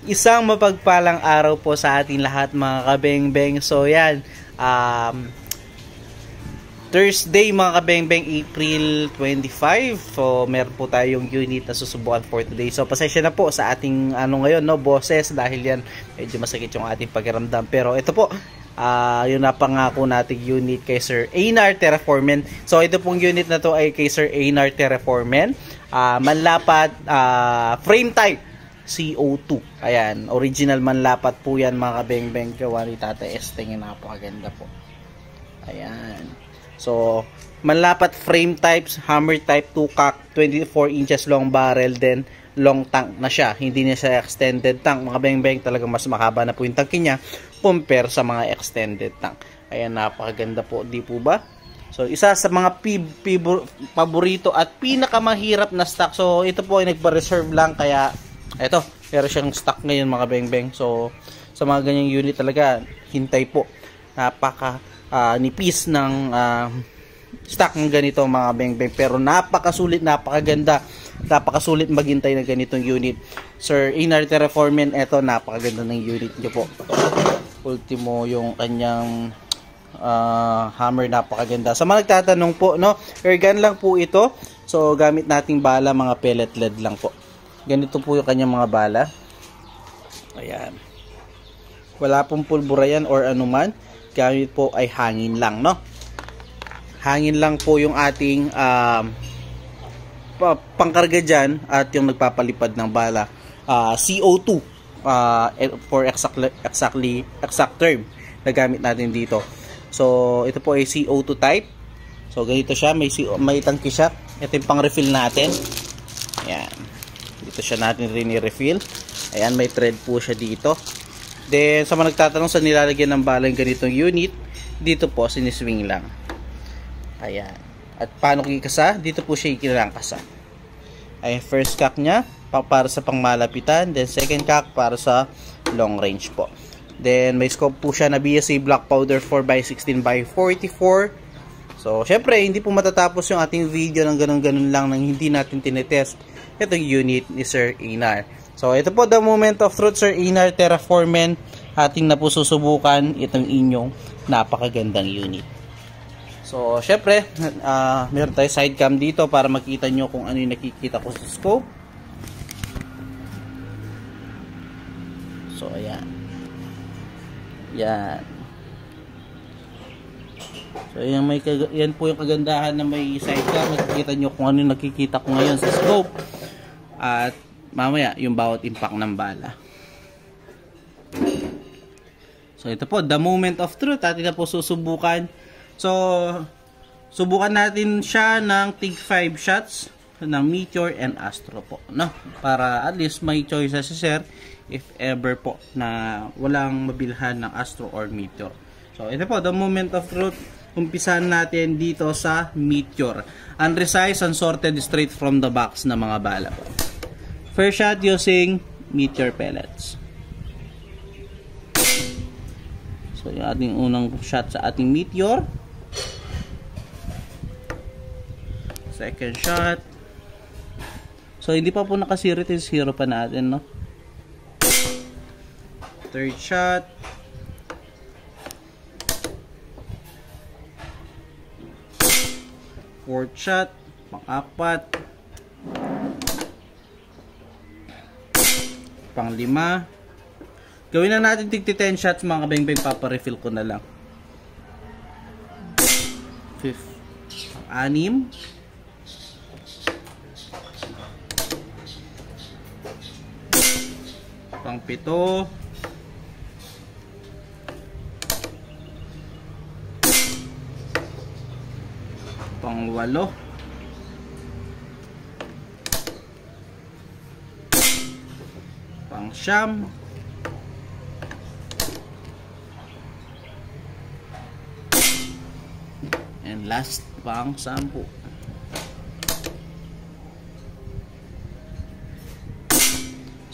Isang mapagpalang araw po sa ating lahat mga kabeng-beng. So yan, Thursday mga kabeng-beng, April 25. So meron po tayong unit na susubukan for today. So pasensya na po sa ating ngayon, no, boses, dahil yan medyo masakit yung ating pakiramdam. Pero ito po, yung napangako nating unit kay Sir Einar Terraformen. So ito pong unit na to ay kay Sir Einar Terraformen. Manlapat frame type CO2. Ayan, original manlapat po yan mga kabeng-beng. Gawa ni Tata Esteng, napakaganda po. Ayan. So, manlapat frame types, hammer type 2-cock, 24 inches long barrel, then long tank na siya. Hindi na siya extended tank. Mga beng-beng, talagang mas makaba na po yung tanki niya compare sa mga extended tank. Ayan, napakaganda po. Di po ba? So, isa sa mga paborito at pinakamahirap na stock. So, ito po ay nagpa-reserve lang, kaya eto, pero siyang stock ngayon mga beng-beng. So, sa mga ganyang unit talaga, hintay po. Napaka nipis ng stock ng ganito mga beng-beng. Pero napakasulit, napakaganda. Napakasulit maghintay ng ganitong unit. Sir Einar Terraformen, eto, napakaganda ng unit niyo po. Ultimo yung kanyang hammer, napakaganda. Sa mga nagtatanong po, no, airgun lang po ito. So, gamit nating bala, mga pellet lead lang po. Ganito po yung kanyang mga bala. Ayan. Wala pong pulbura yan or anuman. Gamit po ay hangin lang, no? Hangin lang po yung ating pangkarga dyan at yung nagpapalipad ng bala. CO2 for exact term na gamit natin dito. So, ito po ay CO2 type. So, ganito siya. May tangki siya. Ito yung pang refill natin. Ayan. Dito siya natin rin i-refill. Ayan, may thread po siya dito. Then, sa mga nagtatanong sa nilalagyan ng bala yung ganitong unit, dito po, siniswing lang. Ayan. At paano kikasa? Dito po siya ikinalangkasa. Ayan, first cock niya, para sa pangmalapitan. Then, second cock, para sa long range po. Then, may scope po siya na BSA Black Powder 4x16x44. So, syempre, hindi po matatapos yung ating video ng ganun-ganun lang nang hindi natin tinetest itong unit ni Sir Einar. So, ito po the moment of truth, Sir Einar Terraformen. Ating na po susubukan itong inyong napakagandang unit. So, syempre, meron tayo side cam dito para makita nyo kung ano yung nakikita ko sa scope. So, ayan. Yan. So, yan po yung kagandahan na may side cam. Makikita nyo kung ano yung nakikita ko ngayon sa scope. At mamaya, yung bawat impact ng bala. So, ito po, the moment of truth. Atin na po susubukan. So, subukan natin siya ng tig 5 shots ng Meteor and Astro po, no? Para at least may choices si Sir if ever po na walang mabilhan ng Astro or Meteor. So, ito po, the moment of truth. Umpisahan natin dito sa Meteor. Unresized, unsorted, straight from the box na mga bala po. First shot using Meteor pellets. So, yung ating unang shot sa ating Meteor. Second shot. So, hindi pa po nakasirit, zero pa natin, no? Third shot. Fourth shot. Pang-apat. Pang-lima. Gawin na natin tig 10 shots mga kabeng-beng, paparefill ko na lang. Fifth. Pang-anim. Pang-pito. Pang-walo. Pang-siyam. And last, pang-sampu.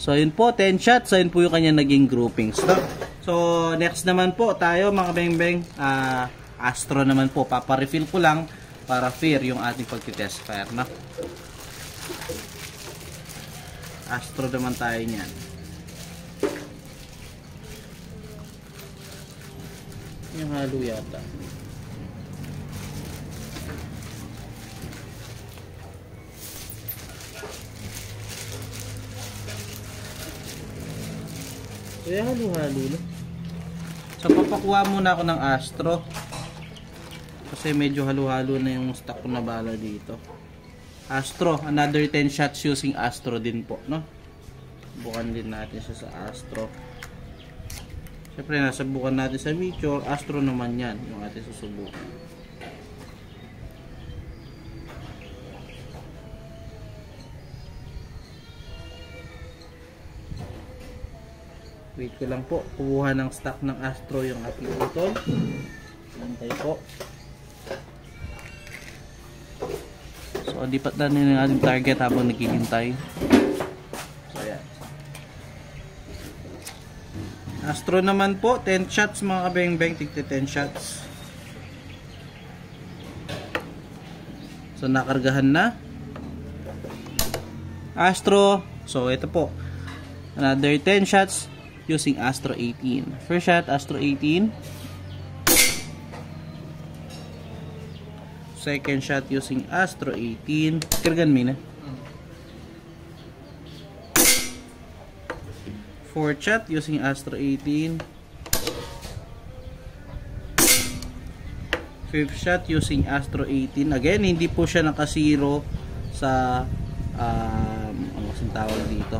So, yun po, 10 shots. So, yun po yung kanya naging groupings. So, next naman po tayo mga beng-beng. Astro naman po. Paparefill ko lang para fair yung ating pagtitest fire, no? Astro naman tayo niyan. Yung halo yata. Kaya halo-halo na. So papakuha muna ako ng Astro. Kasi medyo halo-halo na yung stock ko na bala dito. Astro, another 10 shots using Astro din po, no? Bukan din natin siya sa Astro. Siyempre, nasabukan natin sa Meteor. Astro naman yan, yung ating susubukan. Wait ko lang po, kukuha ng stock ng Astro yung ating utol. Antay po. So, lipat na rin yung ating target habang naghihintay. So, ayan. Astro naman po, 10 shots mga kabeng-beng, tigti 10 shots. So, nakargahan na. Astro, so ito po. Another 10 shots using Astro 18. First shot, Astro 18. Second shot using Astro 18. Kirgan mo na. Fourth shot using Astro 18. Fifth shot using Astro 18. Again, hindi po siya nakasiro sa ano kasing tawag dito?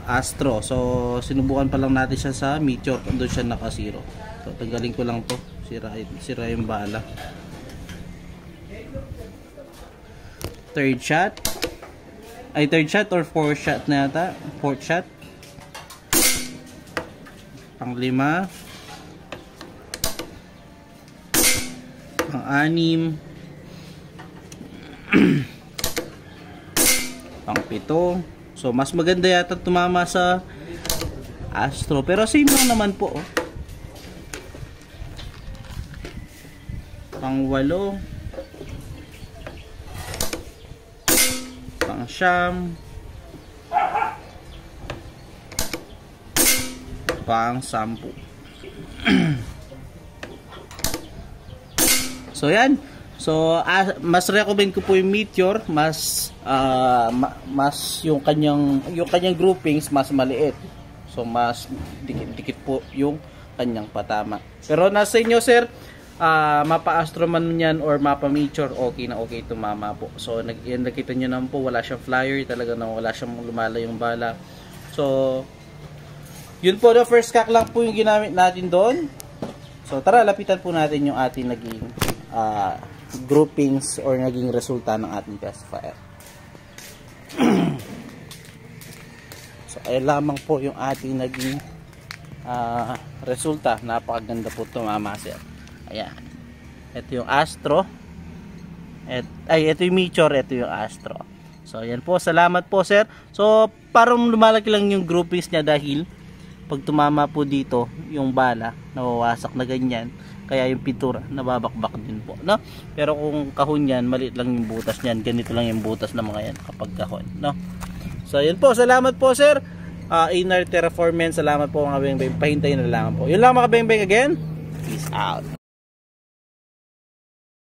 Astro. So, sinubukan pa lang natin siya sa Meteor. Doon siya nakasiro. So, tanggalin ko lang to. Sira yung bala. Third shot. Ay, third shot or fourth shot na yata. Fourth shot. Pang-5. Pang-6. Pang-7. So, mas maganda yata tumama sa Astro. Pero same lang naman po. Oh. Pang-8. Pang-9. Pang-10. So, yan. So, mas recommend ko po yung Meteor, mas yung kanyang groupings mas maliit. So, mas dikit-dikit po yung kanyang patama. Pero nasa inyo, sir, mapa-Astro man yan or mapa-Meteor, okay na okay tumama po. So, nakita nyo naman po, wala siyang flyer, talaga na wala siyang lumala yung bala. So, yun po, the first cock lang po yung ginamit natin doon. So, tara, lapitan po natin yung ating naging groupings or naging resulta ng ating pacifier. So, ay lamang po yung ating naging resulta. Napakaganda po tumama, sir. Ayan. Ito yung Astro. Ito yung Meteor, ito yung Astro. So, ayan po. Salamat po, sir. So, parang lumalaki lang yung groupings niya dahil pag tumama po dito, yung bala, nawawasak na ganyan. Kaya yung pintura, nababakbak din po, no? Pero kung kahon yan, maliit lang yung butas niyan. Ganito lang yung butas ng mga yan kapag kahon, no? So, yun po. Salamat po, sir. Inner Terraformen. Salamat po mga beng-beng. Pahintayin na lang po. Yun lang mga beng-beng again. Peace out.